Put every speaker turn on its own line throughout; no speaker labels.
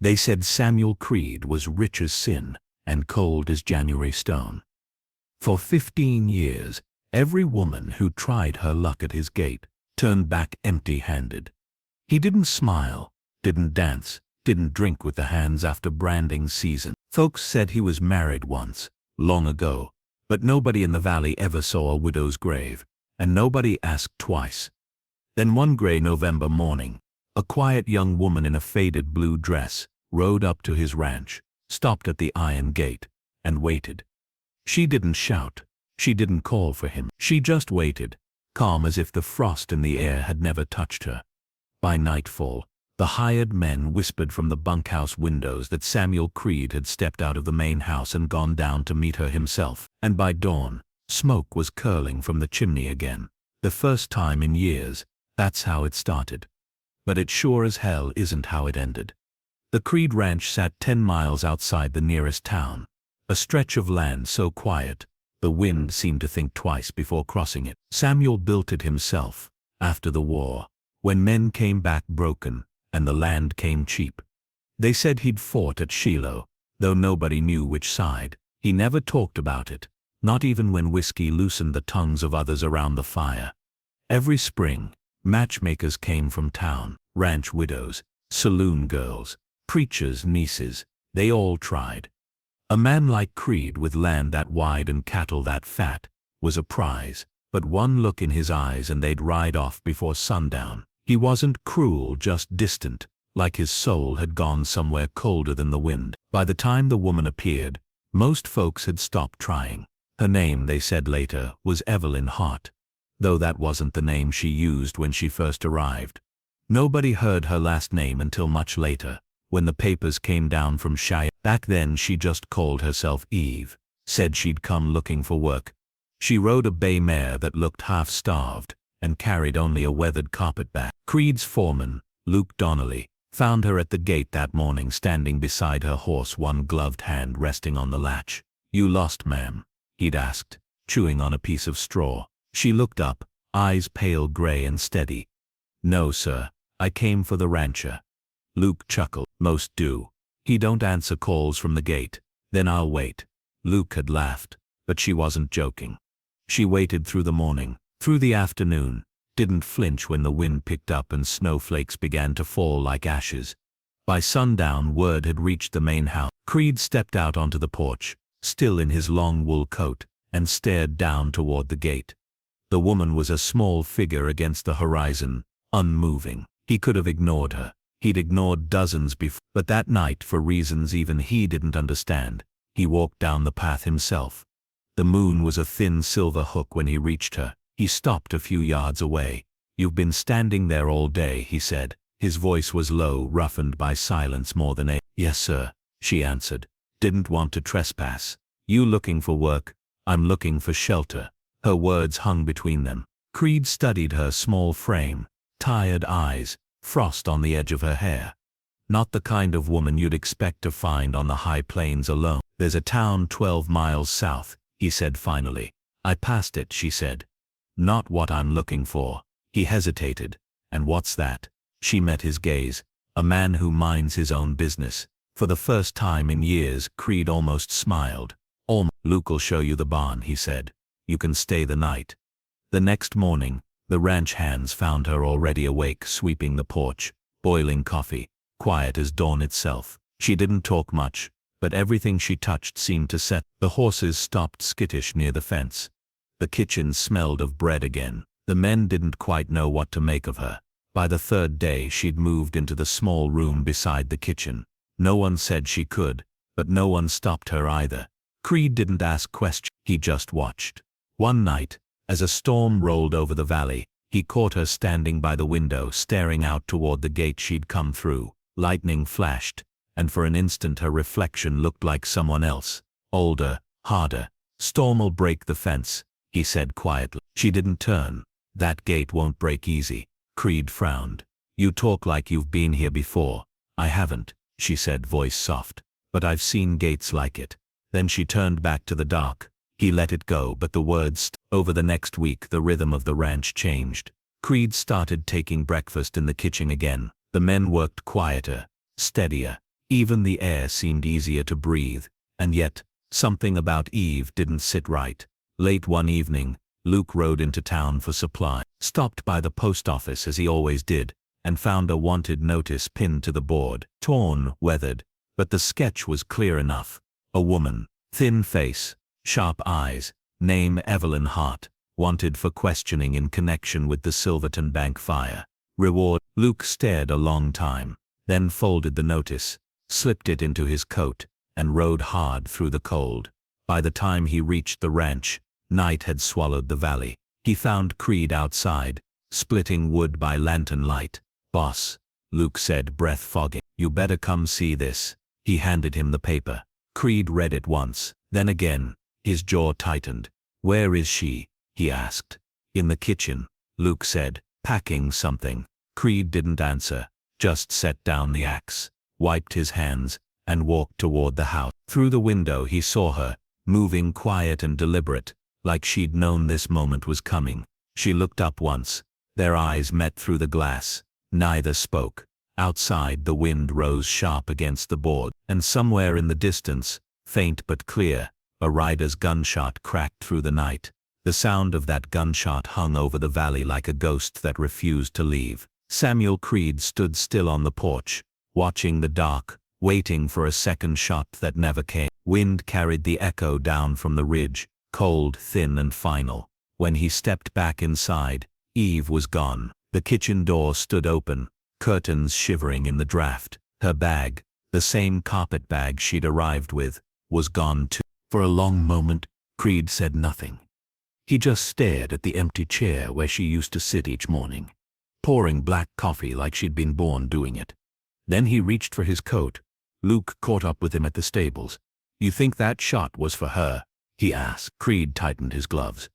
They said Samuel Creed was rich as sin and cold as January stone. For 15 years, every woman who tried her luck at his gate turned back empty-handed. He didn't smile, didn't dance, didn't drink with the hands after branding season. Folks said he was married once, long ago, but nobody in the valley ever saw a widow's grave, and nobody asked twice. Then one gray November morning, a quiet young woman in a faded blue dress rode up to his ranch, stopped at the iron gate, and waited. She didn't shout, she didn't call for him, she just waited, calm as if the frost in the air had never touched her. By nightfall, the hired men whispered from the bunkhouse windows that Samuel Creed had stepped out of the main house and gone down to meet her himself, and by dawn, smoke was curling from the chimney again. The first time in years, that's how it started. But it sure as hell isn't how it ended. The Creed ranch sat 10 miles outside the nearest town, a stretch of land so quiet, the wind seemed to think twice before crossing it. Samuel built it himself, after the war, when men came back broken, and the land came cheap. They said he'd fought at Shiloh, though nobody knew which side. He never talked about it, not even when whiskey loosened the tongues of others around the fire. Every spring, matchmakers came from town, ranch widows, saloon girls, preachers' nieces, they all tried. A man like Creed with land that wide and cattle that fat was a prize, but one look in his eyes and they'd ride off before sundown. He wasn't cruel, just distant, like his soul had gone somewhere colder than the wind. By the time the woman appeared, most folks had stopped trying. Her name, they said later, was Evelyn Hart, though that wasn't the name she used when she first arrived. Nobody heard her last name until much later, when the papers came down from Shire. Back then she just called herself Eve, said she'd come looking for work. She rode a bay mare that looked half-starved, and carried only a weathered carpetbag. Creed's foreman, Luke Donnelly, found her at the gate that morning standing beside her horse, one gloved hand resting on the latch. "You lost, ma'am?" he'd asked, chewing on a piece of straw. She looked up, eyes pale gray and steady. "No, sir, I came for the rancher." Luke chuckled. "Most do. He don't answer calls from the gate." "Then I'll wait." Luke had laughed, but she wasn't joking. She waited through the morning, through the afternoon, didn't flinch when the wind picked up and snowflakes began to fall like ashes. By sundown word had reached the main house. Creed stepped out onto the porch, still in his long wool coat, and stared down toward the gate. The woman was a small figure against the horizon, unmoving. He could have ignored her. He'd ignored dozens before, but that night, for reasons even he didn't understand, he walked down the path himself. The moon was a thin silver hook when he reached her. He stopped a few yards away. "You've been standing there all day," he said. His voice was low, roughened by silence more than "Yes, sir," she answered. "Didn't want to trespass." "You looking for work?" "I'm looking for shelter." Her words hung between them. Creed studied her small frame, tired eyes, frost on the edge of her hair. Not the kind of woman you'd expect to find on the high plains alone. "There's a town 12 miles south," he said finally. "I passed it," she said. "Not what I'm looking for." He hesitated. "And what's that?" She met his gaze. "A man who minds his own business." For the first time in years, Creed almost smiled. "Luke'll show you the barn," he said. "You can stay the night." The next morning, the ranch hands found her already awake, sweeping the porch, boiling coffee, quiet as dawn itself. She didn't talk much, but everything she touched seemed to set. The horses stopped skittish near the fence. The kitchen smelled of bread again. The men didn't quite know what to make of her. By the third day she'd moved into the small room beside the kitchen. No one said she could, but no one stopped her either. Creed didn't ask questions, he just watched. One night, as a storm rolled over the valley, he caught her standing by the window, staring out toward the gate she'd come through. Lightning flashed, and for an instant her reflection looked like someone else, older, harder. "Storm'll break the fence," he said quietly. She didn't turn. "That gate won't break easy." Creed frowned. "You talk like you've been here before." "I haven't," she said, voice soft, "but I've seen gates like it." Then she turned back to the dark. He let it go, but the words. Over the next week the rhythm of the ranch changed. Creed started taking breakfast in the kitchen again. The men worked quieter, steadier. Even the air seemed easier to breathe, and yet, something about Eve didn't sit right. Late one evening, Luke rode into town for supply, stopped by the post office as he always did, and found a wanted notice pinned to the board, torn, weathered, but the sketch was clear enough. A woman, thin face, sharp eyes, name Evelyn Hart, wanted for questioning in connection with the Silverton Bank fire. Reward. Luke stared a long time, then folded the notice, slipped it into his coat, and rode hard through the cold. By the time he reached the ranch, night had swallowed the valley. He found Creed outside, splitting wood by lantern light. "Boss," Luke said, breath fogging. "You better come see this." He handed him the paper. Creed read it once, then again. His jaw tightened. "Where is she?" he asked. "In the kitchen," Luke said, packing something. Creed didn't answer, just set down the axe, wiped his hands, and walked toward the house. Through the window he saw her, moving quiet and deliberate, like she'd known this moment was coming. She looked up once. Their eyes met through the glass. Neither spoke. Outside the wind rose sharp against the board, and somewhere in the distance, faint but clear, a rider's gunshot cracked through the night. The sound of that gunshot hung over the valley like a ghost that refused to leave. Samuel Creed stood still on the porch, watching the dark, waiting for a second shot that never came. Wind carried the echo down from the ridge, cold, thin and final. When he stepped back inside, Eve was gone. The kitchen door stood open, curtains shivering in the draft. Her bag, the same carpet bag she'd arrived with, was gone too. For a long moment, Creed said nothing. He just stared at the empty chair where she used to sit each morning, pouring black coffee like she'd been born doing it. Then he reached for his coat. Luke caught up with him at the stables. "You think that shot was for her?" he asked. Creed tightened his gloves.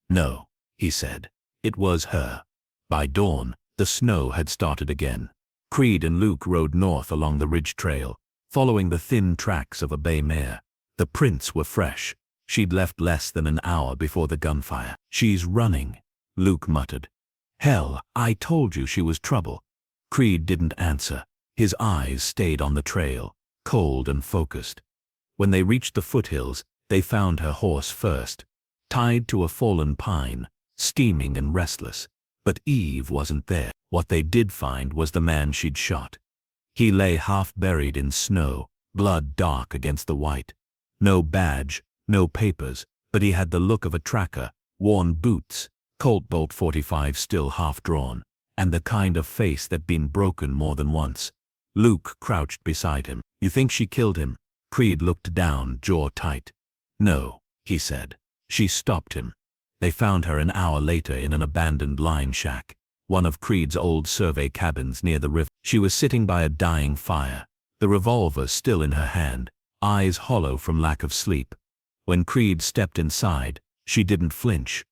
"No," he said. "It was her." By dawn, the snow had started again. Creed and Luke rode north along the ridge trail, following the thin tracks of a bay mare. The prints were fresh. She'd left less than an hour before the gunfire. "She's running," Luke muttered. "Hell, I told you she was trouble." Creed didn't answer. His eyes stayed on the trail, cold and focused. When they reached the foothills, they found her horse first, tied to a fallen pine, steaming and restless. But Eve wasn't there. What they did find was the man she'd shot. He lay half buried in snow, blood dark against the white. No badge, no papers, but he had the look of a tracker, worn boots, Colt Bolt 45 still half drawn, and the kind of face that'd been broken more than once. Luke crouched beside him. "You think she killed him?" Creed looked down, jaw tight. "No," he said. "She stopped him." They found her an hour later in an abandoned line shack, one of Creed's old survey cabins near the river. She was sitting by a dying fire, the revolver still in her hand, eyes hollow from lack of sleep. When Creed stepped inside, she didn't flinch.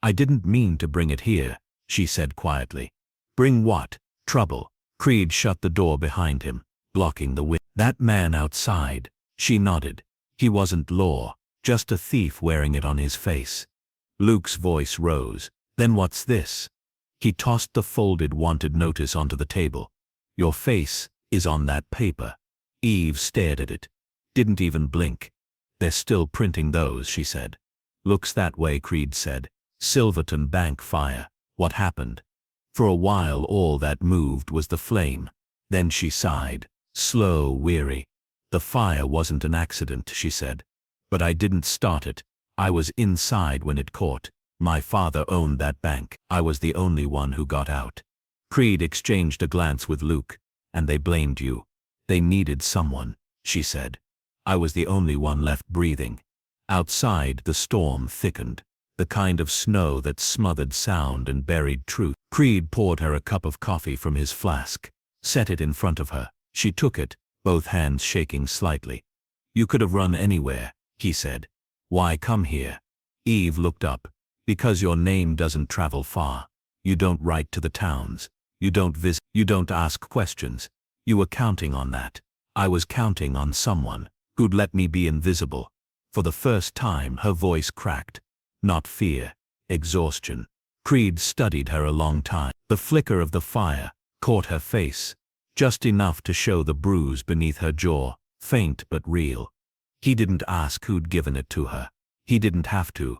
"I didn't mean to bring it here," she said quietly. "Bring what?" "Trouble." Creed shut the door behind him, blocking the wind. "That man outside," she nodded. "He wasn't law, just a thief wearing it on his face." Luke's voice rose. "Then what's this?" He tossed the folded wanted notice onto the table. "Your face is on that paper." Eve stared at it. Didn't even blink. "They're still printing those," she said. "Looks that way," Creed said. "Silverton Bank fire. What happened?" For a while all that moved was the flame. Then she sighed, slow, weary. "The fire wasn't an accident," she said. "But I didn't start it. I was inside when it caught. My father owned that bank. I was the only one who got out." Creed exchanged a glance with Luke. "And they blamed you. They needed someone," she said. "I was the only one left breathing." Outside, the storm thickened, the kind of snow that smothered sound and buried truth. Creed poured her a cup of coffee from his flask, set it in front of her. She took it, both hands shaking slightly. "You could have run anywhere," he said. "Why come here?" Eve looked up. "Because your name doesn't travel far. You don't write to the towns. You don't visit. You don't ask questions. You were counting on that. I was counting on someone who'd let me be invisible." For the first time her voice cracked. Not fear, exhaustion. Creed studied her a long time. The flicker of the fire caught her face, just enough to show the bruise beneath her jaw, faint but real. He didn't ask who'd given it to her. He didn't have to.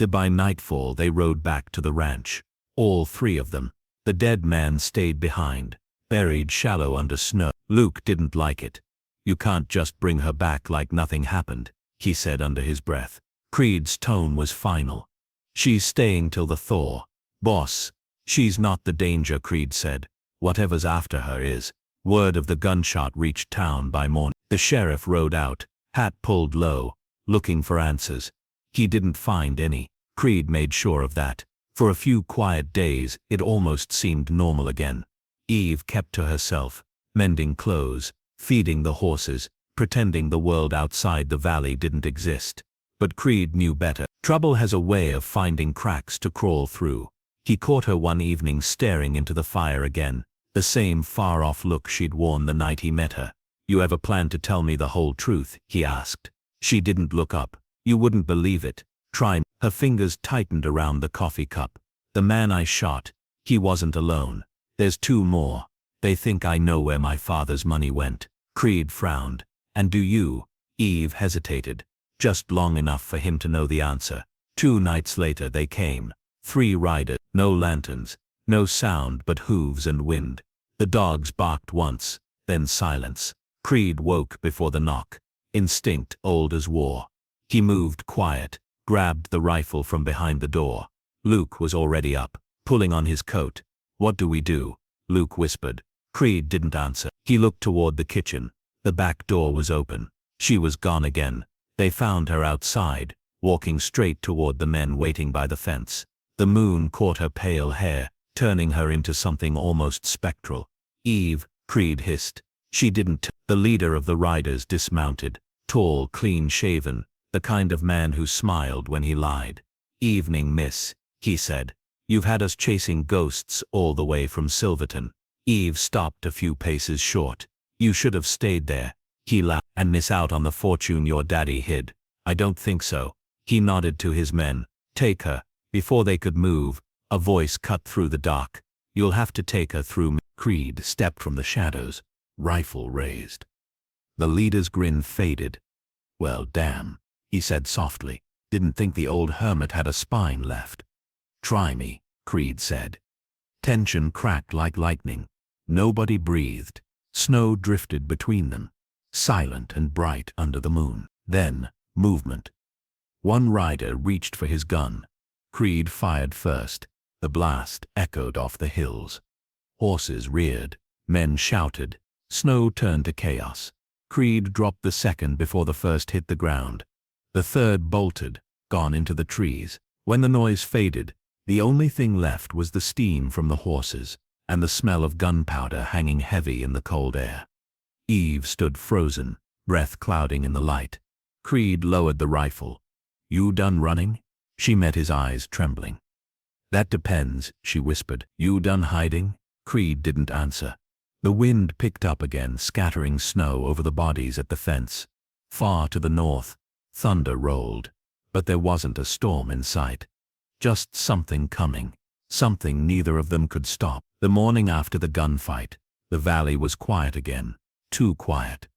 By nightfall they rode back to the ranch. All three of them. The dead man stayed behind, buried shallow under snow. Luke didn't like it. "You can't just bring her back like nothing happened," he said under his breath. Creed's tone was final. "She's staying till the thaw, boss." "She's not the danger," Creed said. "Whatever's after her is." Word of the gunshot reached town by morning. The sheriff rode out, hat pulled low, looking for answers. He didn't find any. Creed made sure of that. For a few quiet days, it almost seemed normal again. Eve kept to herself, mending clothes, feeding the horses, pretending the world outside the valley didn't exist. But Creed knew better. Trouble has a way of finding cracks to crawl through. He caught her one evening staring into the fire again, the same far-off look she'd worn the night he met her. "You ever plan to tell me the whole truth?" he asked. She didn't look up. "You wouldn't believe it. Try me." Her fingers tightened around the coffee cup. "The man I shot, he wasn't alone. There's two more. They think I know where my father's money went." Creed frowned. "And do you?" Eve hesitated, just long enough for him to know the answer. 2 nights later they came. 3 riders, no lanterns, no sound but hooves and wind. The dogs barked once, then silence. Creed woke before the knock. Instinct old as war. He moved quiet, grabbed the rifle from behind the door. Luke was already up, pulling on his coat. "What do we do?" Luke whispered. Creed didn't answer. He looked toward the kitchen. The back door was open. She was gone again. They found her outside, walking straight toward the men waiting by the fence. The moon caught her pale hair, turning her into something almost spectral. "Eve," Creed hissed. She didn't. The leader of the riders dismounted, tall, clean-shaven, the kind of man who smiled when he lied. "Evening, miss," he said. "You've had us chasing ghosts all the way from Silverton." Eve stopped a few paces short. "You should have stayed there." He laughed. "And miss out on the fortune your daddy hid." "I don't think so." He nodded to his men. "Take her." Before they could move, a voice cut through the dark. "You'll have to take her through me." Creed stepped from the shadows, rifle raised. The leader's grin faded. "Well, damn," he said softly. "Didn't think the old hermit had a spine left." "Try me," Creed said. Tension cracked like lightning. Nobody breathed. Snow drifted between them, silent and bright under the moon. Then, movement. One rider reached for his gun. Creed fired first. The blast echoed off the hills. Horses reared. Men shouted. Snow turned to chaos. Creed dropped the second before the first hit the ground. The third bolted, gone into the trees. When the noise faded, the only thing left was the steam from the horses, and the smell of gunpowder hanging heavy in the cold air. Eve stood frozen, breath clouding in the light. Creed lowered the rifle. "You done running?" She met his eyes, trembling. "That depends," she whispered. "You done hiding?" Creed didn't answer. The wind picked up again, scattering snow over the bodies at the fence. Far to the north, thunder rolled, but there wasn't a storm in sight. Just something coming, something neither of them could stop. The morning after the gunfight, the valley was quiet again, too quiet.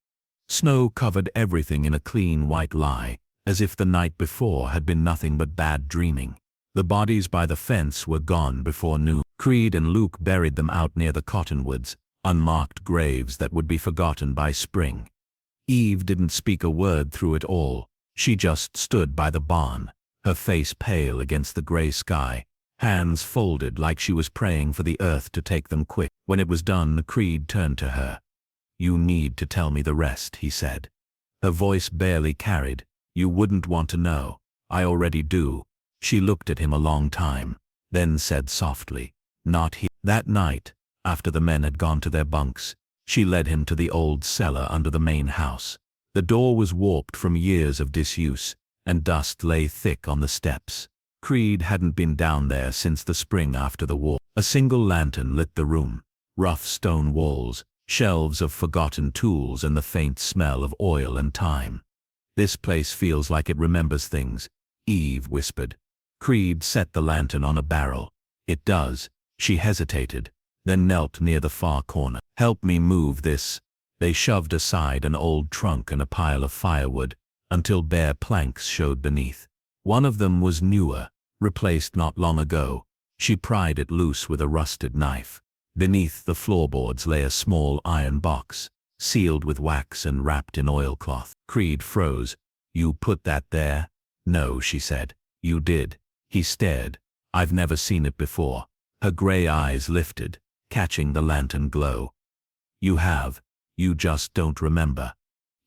Snow covered everything in a clean white lie, as if the night before had been nothing but bad dreaming. The bodies by the fence were gone before noon. Creed and Luke buried them out near the cottonwoods, unmarked graves that would be forgotten by spring. Eve didn't speak a word through it all. She just stood by the barn, her face pale against the gray sky, hands folded like she was praying for the earth to take them quick. When it was done, Creed turned to her. "You need to tell me the rest," he said. Her voice barely carried. "You wouldn't want to know. I already do." She looked at him a long time, then said softly, "Not here." That night, after the men had gone to their bunks, she led him to the old cellar under the main house. The door was warped from years of disuse, and dust lay thick on the steps. Creed hadn't been down there since the spring after the war. A single lantern lit the room. Rough stone walls, shelves of forgotten tools, and the faint smell of oil and time. "This place feels like it remembers things," Eve whispered. Creed set the lantern on a barrel. "It does." She hesitated, then knelt near the far corner. "Help me move this." They shoved aside an old trunk and a pile of firewood, until bare planks showed beneath. One of them was newer, replaced not long ago. She pried it loose with a rusted knife. Beneath the floorboards lay a small iron box, sealed with wax and wrapped in oilcloth. Creed froze. "You put that there?" "No," she said. "You did." He stared. "I've never seen it before." Her gray eyes lifted, catching the lantern glow. "You have. You just don't remember."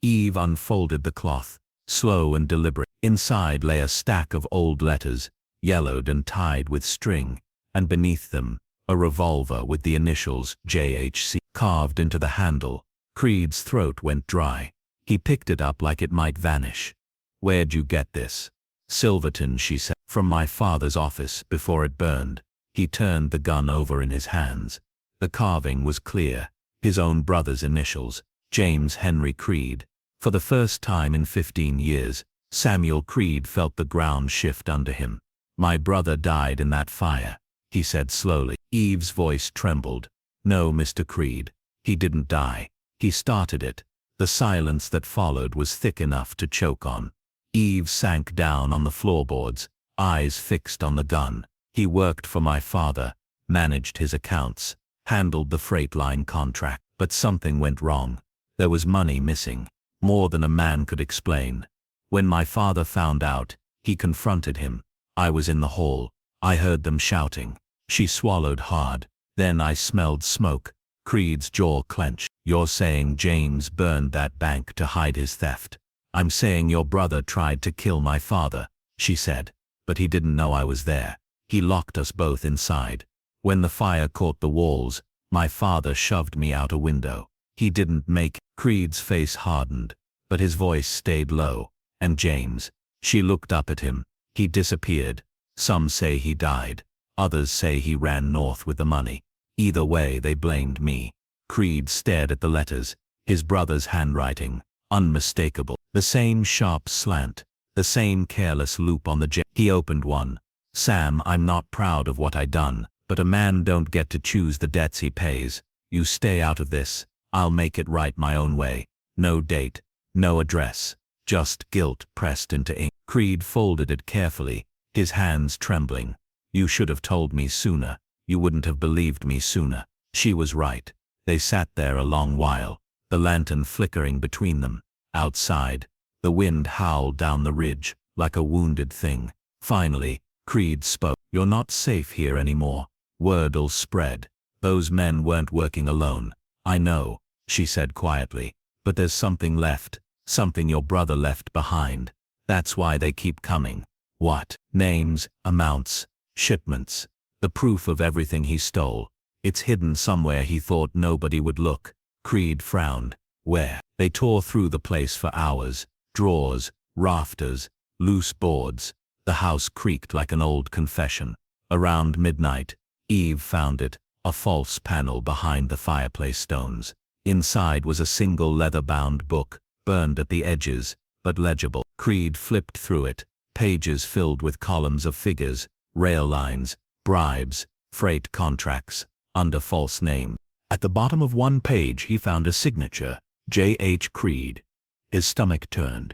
Eve unfolded the cloth, slow and deliberate. Inside lay a stack of old letters, yellowed and tied with string, and beneath them, a revolver with the initials JHC carved into the handle. Creed's throat went dry. He picked it up like it might vanish. "Where'd you get this?" "Silverton," she said. "From my father's office before it burned." He turned the gun over in his hands. The carving was clear. His own brother's initials, James Henry Creed. For the first time in 15 years, Samuel Creed felt the ground shift under him. "My brother died in that fire," he said slowly. Eve's voice trembled. "No, Mr. Creed. He didn't die. He started it." The silence that followed was thick enough to choke on. Eve sank down on the floorboards, eyes fixed on the gun. "He worked for my father, managed his accounts, handled the freight line contract. But something went wrong. There was money missing, more than a man could explain. When my father found out, he confronted him. I was in the hall. I heard them shouting." She swallowed hard. "Then I smelled smoke." Creed's jaw clenched. "You're saying James burned that bank to hide his theft?" "I'm saying your brother tried to kill my father," she said. "But he didn't know I was there. He locked us both inside. When the fire caught the walls, my father shoved me out a window. He didn't make." Creed's face hardened, but his voice stayed low. "And James?" She looked up at him. "He disappeared. Some say he died. Others say he ran north with the money. Either way, they blamed me." Creed stared at the letters, his brother's handwriting, unmistakable. The same sharp slant, the same careless loop on the J. He opened one. "Sam, I'm not proud of what I done, but a man don't get to choose the debts he pays. You stay out of this. I'll make it right my own way. No date, no address, just guilt pressed into ink." Creed folded it carefully, his hands trembling. "You should have told me sooner. You wouldn't have believed me sooner." She was right. They sat there a long while, the lantern flickering between them. Outside, the wind howled down the ridge, like a wounded thing. Finally, Creed spoke. "You're not safe here anymore. Word'll spread. Those men weren't working alone." "I know," she said quietly, "but there's something left, something your brother left behind. That's why they keep coming." "What?" "Names, amounts, shipments, the proof of everything he stole. It's hidden somewhere. He thought nobody would look." Creed frowned. "Where?" They tore through the place for hours. Drawers, rafters, loose boards. The house creaked like an old confession. Around midnight, Eve found it, a false panel behind the fireplace stones. Inside was a single leather-bound book, burned at the edges, but legible. Creed flipped through it, pages filled with columns of figures, rail lines, bribes, freight contracts, under false names. At the bottom of one page he found a signature, J.H. Creed. His stomach turned.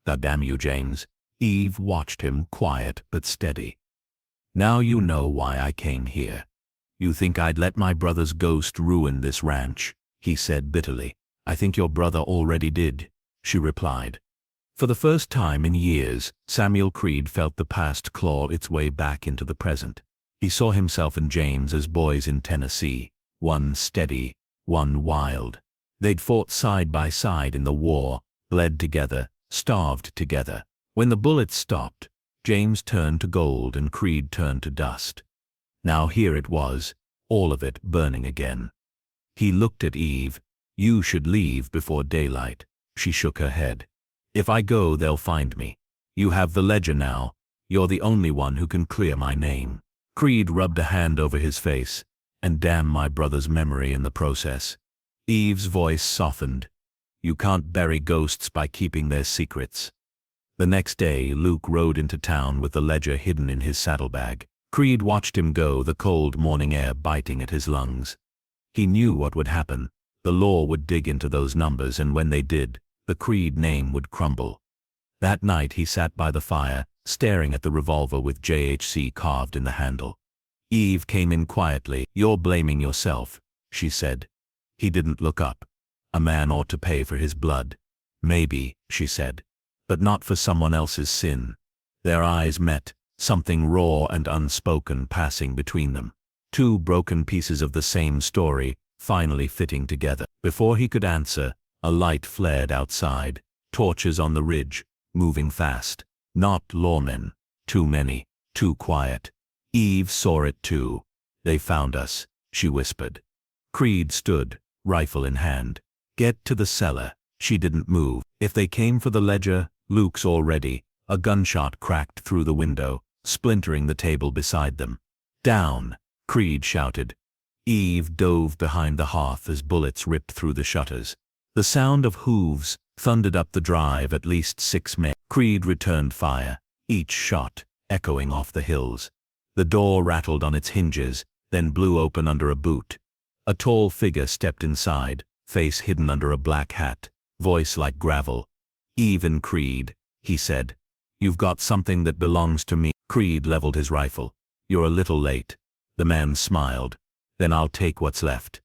"God damn you, James." Eve watched him, quiet but steady. "Now you know why I came here. You think I'd let my brother's ghost ruin this ranch?" he said bitterly. "I think your brother already did," she replied. For the first time in years, Samuel Creed felt the past claw its way back into the present. He saw himself and James as boys in Tennessee, one steady, one wild. They'd fought side by side in the war, bled together, starved together. When the bullets stopped, James turned to gold and Creed turned to dust. Now here it was, all of it burning again. He looked at Eve. "You should leave before daylight." She shook her head. "If I go, they'll find me. You have the ledger now. You're the only one who can clear my name." Creed rubbed a hand over his face. "And damn my brother's memory in the process." Eve's voice softened. "You can't bury ghosts by keeping their secrets." The next day, Luke rode into town with the ledger hidden in his saddlebag. Creed watched him go, the cold morning air biting at his lungs. He knew what would happen. The law would dig into those numbers, and when they did, the Creed name would crumble. That night he sat by the fire, staring at the revolver with JHC carved in the handle. Eve came in quietly. "You're blaming yourself," she said. He didn't look up. "A man ought to pay for his blood." "Maybe," she said, "but not for someone else's sin." Their eyes met, something raw and unspoken passing between them. Two broken pieces of the same story, finally fitting together. Before he could answer, a light flared outside. Torches on the ridge, moving fast. Not lawmen. Too many. Too quiet. Eve saw it too. "They found us," she whispered. Creed stood, rifle in hand. "Get to the cellar." She didn't move. "If they came for the ledger, Luke's already." A gunshot cracked through the window, splintering the table beside them. "Down!" Creed shouted. Eve dove behind the hearth as bullets ripped through the shutters. The sound of hooves thundered up the drive. At least 6 men. Creed returned fire, each shot echoing off the hills. The door rattled on its hinges, then blew open under a boot. A tall figure stepped inside, face hidden under a black hat, voice like gravel. "Eve and Creed," he said. "You've got something that belongs to me." Creed leveled his rifle. "You're a little late." The man smiled. "Then I'll take what's left."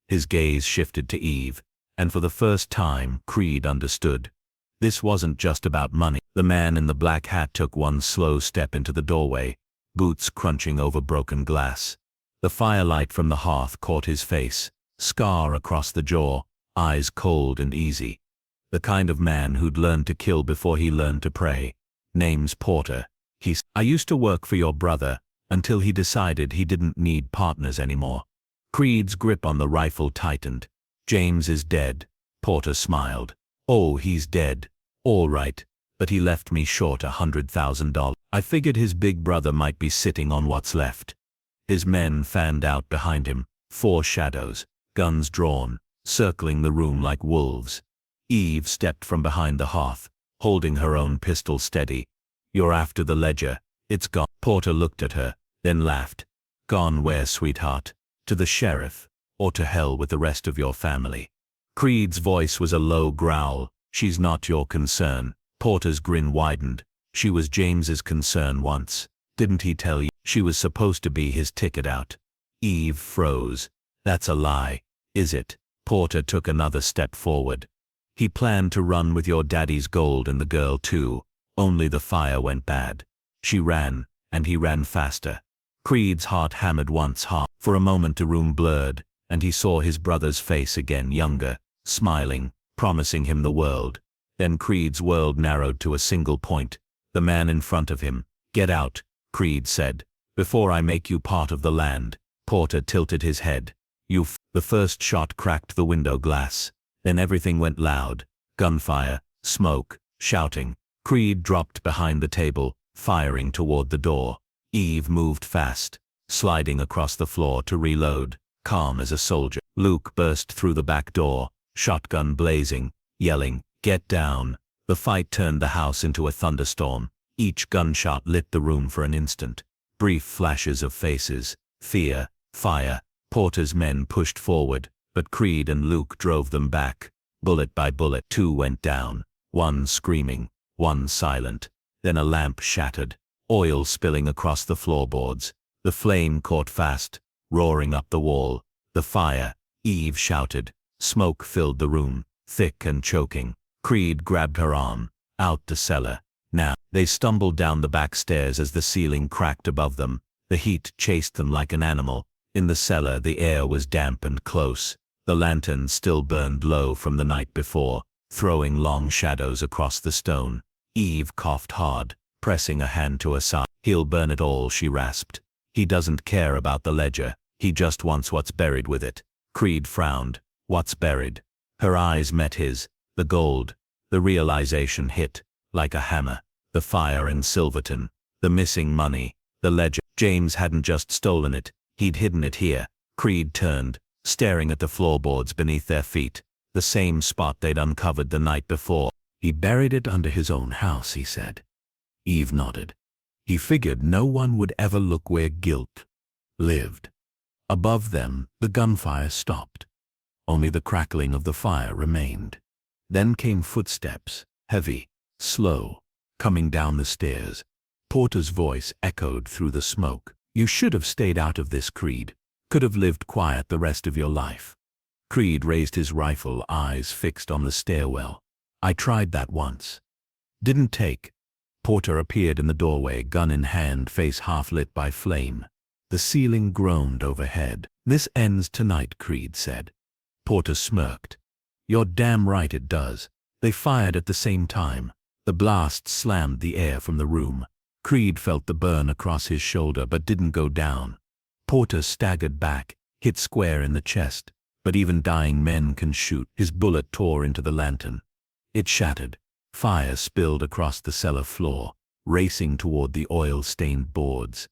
His gaze shifted to Eve, and for the first time Creed understood. This wasn't just about money. The man in the black hat took one slow step into the doorway, boots crunching over broken glass. The firelight from the hearth caught his face, scar across the jaw, eyes cold and easy. The kind of man who'd learned to kill before he learned to pray. "Name's Porter." "I used to work for your brother, until he decided he didn't need partners anymore." Creed's grip on the rifle tightened. "James is dead." Porter smiled. "Oh, he's dead. All right, but he left me short $100,000. I figured his big brother might be sitting on what's left." His men fanned out behind him, 4 shadows, guns drawn, circling the room like wolves. Eve stepped from behind the hearth, holding her own pistol steady. "You're after the ledger. It's gone." Porter looked at her, then laughed. "Gone where, sweetheart? To the sheriff, or to hell with the rest of your family?" Creed's voice was a low growl. "She's not your concern." Porter's grin widened. "She was James's concern once. Didn't he tell you? She was supposed to be his ticket out." Eve froze. "That's a lie, is it?" Porter took another step forward. "He planned to run with your daddy's gold and the girl too. Only the fire went bad. She ran, and he ran faster." Creed's heart hammered once hard. For a moment the room blurred, and he saw his brother's face again, younger, smiling, promising him the world. Then Creed's world narrowed to a single point. The man in front of him. "Get out," Creed said, "before I make you part of the land." Porter tilted his head. The first shot cracked the window glass. Then everything went loud. Gunfire, smoke, shouting. Creed dropped behind the table, firing toward the door. Eve moved fast, sliding across the floor to reload, calm as a soldier. Luke burst through the back door, shotgun blazing, yelling, "Get down!" The fight turned the house into a thunderstorm. Each gunshot lit the room for an instant. Brief flashes of faces, fear, fire. Porter's men pushed forward, but Creed and Luke drove them back. Bullet by bullet, 2 went down, one screaming, one silent. Then a lamp shattered, oil spilling across the floorboards. The flame caught fast, roaring up the wall. "The fire!" Eve shouted. Smoke filled the room, thick and choking. Creed grabbed her arm. "Out the cellar. Now." They stumbled down the back stairs as the ceiling cracked above them. The heat chased them like an animal. In the cellar the air was damp and close. The lantern still burned low from the night before, throwing long shadows across the stone. Eve coughed hard, pressing a hand to her side. "He'll burn it all," she rasped. "He doesn't care about the ledger. He just wants what's buried with it." Creed frowned. "What's buried?" Her eyes met his. The gold. The realization hit, like a hammer. The fire in Silverton. The missing money. The ledger. James hadn't just stolen it. He'd hidden it here. Creed turned, staring at the floorboards beneath their feet. The same spot they'd uncovered the night before. "He buried it under his own house," he said. Eve nodded. "He figured no one would ever look where guilt lived." Above them, the gunfire stopped. Only the crackling of the fire remained. Then came footsteps, heavy, slow, coming down the stairs. Porter's voice echoed through the smoke. "You should have stayed out of this, Creed. Could have lived quiet the rest of your life." Creed raised his rifle, eyes fixed on the stairwell. "I tried that once. Didn't take." Porter appeared in the doorway, gun in hand, face half lit by flame. The ceiling groaned overhead. "This ends tonight," Creed said. Porter smirked. "You're damn right it does." They fired at the same time. The blast slammed the air from the room. Creed felt the burn across his shoulder but didn't go down. Porter staggered back, hit square in the chest. But even dying men can shoot. His bullet tore into the lantern. It shattered. Fire spilled across the cellar floor, racing toward the oil-stained boards.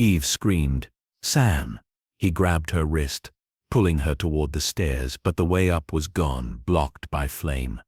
Eve screamed, "Sam!" He grabbed her wrist, pulling her toward the stairs, but the way up was gone, blocked by flame.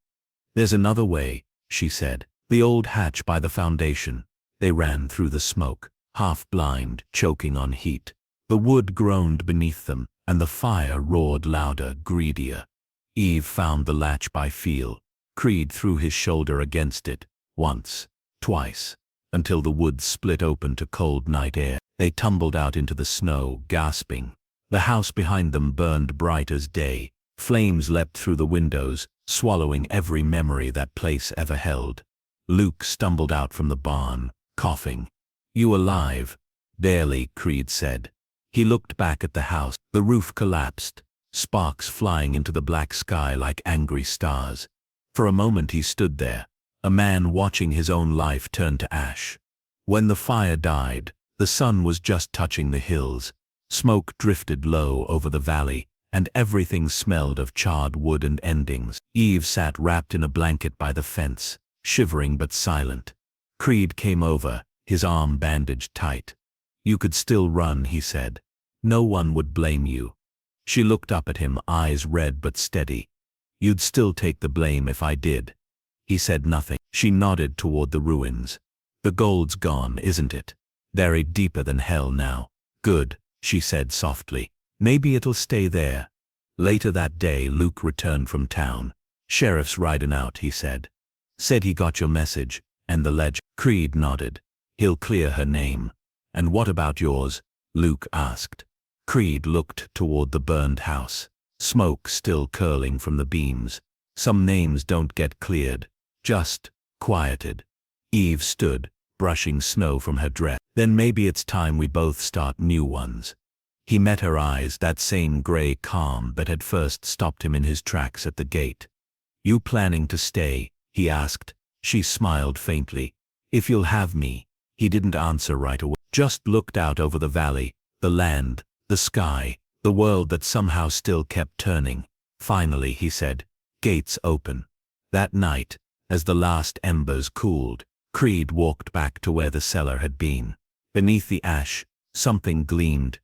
"There's another way," she said. "The old hatch by the foundation." They ran through the smoke, half blind, choking on heat. The wood groaned beneath them, and the fire roared louder, greedier. Eve found the latch by feel. Creed threw his shoulder against it, once, twice, until the wood split open to cold night air. They tumbled out into the snow, gasping. The house behind them burned bright as day. Flames leapt through the windows, swallowing every memory that place ever held. Luke stumbled out from the barn, coughing. "You alive?" "Barely," Creed said. He looked back at the house. The roof collapsed, sparks flying into the black sky like angry stars. For a moment he stood there, a man watching his own life turn to ash. When the fire died, the sun was just touching the hills. Smoke drifted low over the valley, and everything smelled of charred wood and endings. Eve sat wrapped in a blanket by the fence, shivering but silent. Creed came over, his arm bandaged tight. "You could still run," he said. "No one would blame you." She looked up at him, eyes red but steady. "You'd still take the blame if I did." He said nothing. She nodded toward the ruins. "The gold's gone, isn't it? Buried deeper than hell now." "Good," she said softly. "Maybe it'll stay there." Later that day, Luke returned from town. "Sheriff's riding out," he said. "Said he got your message, and the ledger." Creed nodded. "He'll clear her name." "And what about yours?" Luke asked. Creed looked toward the burned house, smoke still curling from the beams. "Some names don't get cleared, just quieted." Eve stood, brushing snow from her dress. "Then maybe it's time we both start new ones." He met her eyes, that same gray calm that had first stopped him in his tracks at the gate. "You planning to stay?" he asked. She smiled faintly. "If you'll have me." He didn't answer right away, just looked out over the valley, the land, the sky, the world that somehow still kept turning. Finally, he said, "Gates open." That night, as the last embers cooled, Creed walked back to where the cellar had been. Beneath the ash, something gleamed.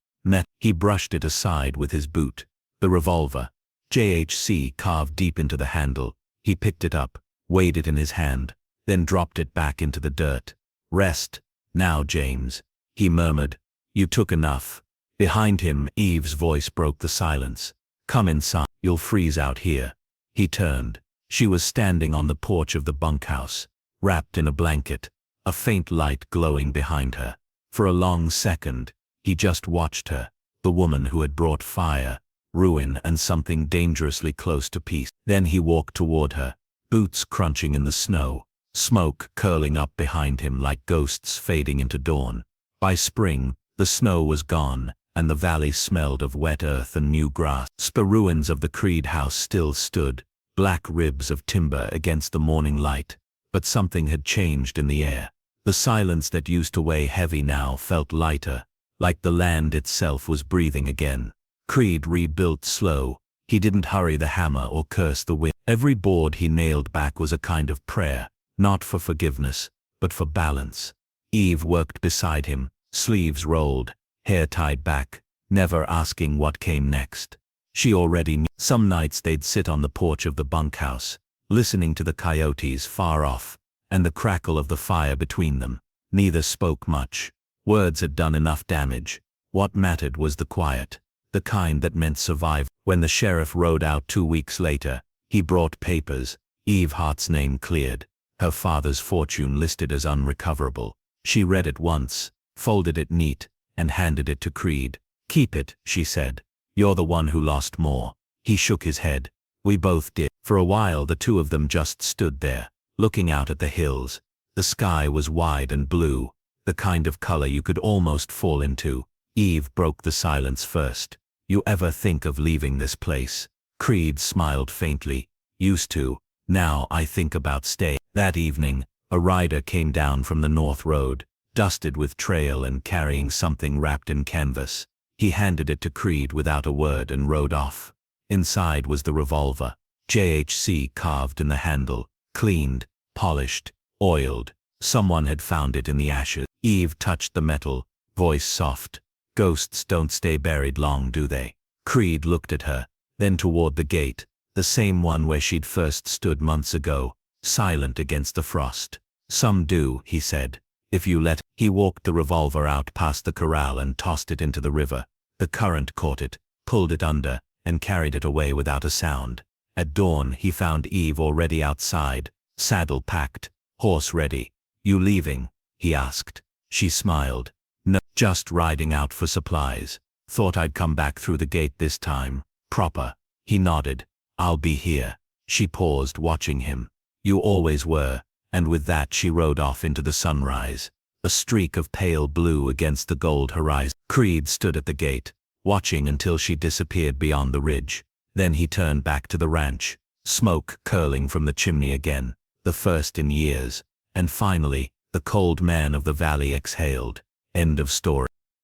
He brushed it aside with his boot. The revolver, JHC carved deep into the handle. He picked it up, weighed it in his hand, then dropped it back into the dirt. "Rest, now, James," he murmured. "You took enough." Behind him, Eve's voice broke the silence. "Come inside. You'll freeze out here." He turned. She was standing on the porch of the bunkhouse, wrapped in a blanket, a faint light glowing behind her. For a long second, he just watched her, the woman who had brought fire, ruin, and something dangerously close to peace. Then he walked toward her, boots crunching in the snow, smoke curling up behind him like ghosts fading into dawn. By spring, the snow was gone, and the valley smelled of wet earth and new grass. The ruins of the Creed house still stood, black ribs of timber against the morning light, but something had changed in the air. The silence that used to weigh heavy now felt lighter, like the land itself was breathing again. Creed rebuilt slow. He didn't hurry the hammer or curse the wind. Every board he nailed back was a kind of prayer, not for forgiveness, but for balance. Eve worked beside him, sleeves rolled, hair tied back, never asking what came next. She already knew. Some nights they'd sit on the porch of the bunkhouse, listening to the coyotes far off, and the crackle of the fire between them. Neither spoke much. Words had done enough damage. What mattered was the quiet, the kind that meant survival. When the sheriff rode out 2 weeks later, he brought papers. Eve Hart's name cleared, her father's fortune listed as unrecoverable. She read it once, folded it neat, and handed it to Creed. "Keep it," she said. "You're the one who lost more." He shook his head. "We both did." For a while the two of them just stood there, looking out at the hills. The sky was wide and blue, the kind of color you could almost fall into. Eve broke the silence first. "You ever think of leaving this place?" Creed smiled faintly. "Used to. Now I think about staying." That evening, a rider came down from the North Road, dusted with trail and carrying something wrapped in canvas. He handed it to Creed without a word and rode off. Inside was the revolver, JHC carved in the handle, cleaned, polished, oiled. Someone had found it in the ashes. Eve touched the metal, voice soft. "Ghosts don't stay buried long, do they?" Creed looked at her, then toward the gate, the same one where she'd first stood months ago, silent against the frost. "Some do," he said. "If you let." He walked the revolver out past the corral and tossed it into the river. The current caught it, pulled it under, and carried it away without a sound. At dawn he found Eve already outside, saddle packed, horse ready. "You leaving?" he asked. She smiled. "No, just riding out for supplies. Thought I'd come back through the gate this time. Proper." He nodded. "I'll be here." She paused, watching him. "You always were." And with that she rode off into the sunrise, a streak of pale blue against the gold horizon. Creed stood at the gate, watching until she disappeared beyond the ridge. Then he turned back to the ranch, smoke curling from the chimney again, the first in years. And finally, the cold man of the valley exhaled. End of story.